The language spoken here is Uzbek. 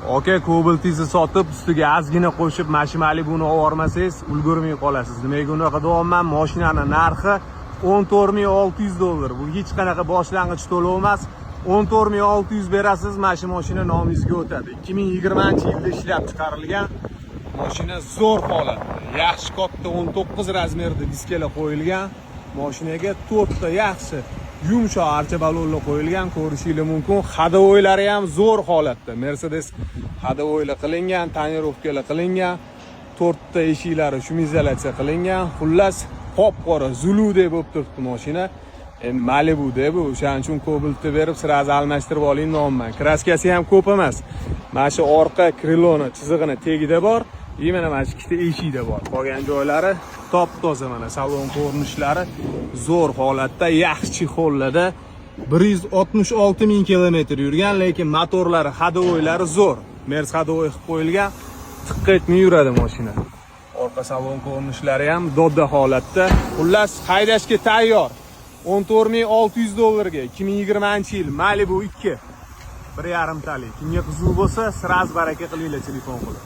Aka Cobalt'ni sotib, ustiga ozgina qo'shib, mashimali buni olmasangiz, ulgurmay qolasiz. Nimaga unaqa deyapman? Mashinani narxi $14,600. Bu hech qanaqa boshlang'ich to'lov emas. 14,600 berasiz, mashina nomingizga o'tadi. 2020-yilda ishlab chiqarilgan mashina zo'r holatda. Yaxshi katta 19 razmerda diskalar qo'yilgan. Mashinaga 4 ta yaxshi yumshoq archa balonlar qo'yilgan, ko'rishingiz mumkin. Hadovoylari ham zo'r holatda. Mercedes hadovoylar qilingan, tonirovkalar qilingan, 4 ta eshiklari shumizolyatsiya qilingan. Xullas, qop-qora Zulu deb bo'lib turibdi mashina. Endi Malibu deb, o'shaning uchun Cobalt'ni berib, siraz almashtirib oling nomman. Kraskasi ham ko'p emas. Mana shu orqa kriloni chizig'ini tagida bor, mana mana shu ikkita eshikda bor. Qolgan joylari top-toza, mana salon ko'rinishlari zo'r holatda, yaxshi hollarda. 166 ming kilometr yurgan, lekin motorlari, hadovoylari zo'r. Mercedes hadovoy qilib qo'yilgan, tiqqa etmay yuradi mashina. Orqa salon ko'rinishlari ham dodda holatda. Xullas, haydashga tayyor. $14,600 ga 2020-yil Malibu 2 1,5 talik. Kimga qiziq bo'lsa, siraz baraka qilinglar telefon qilib.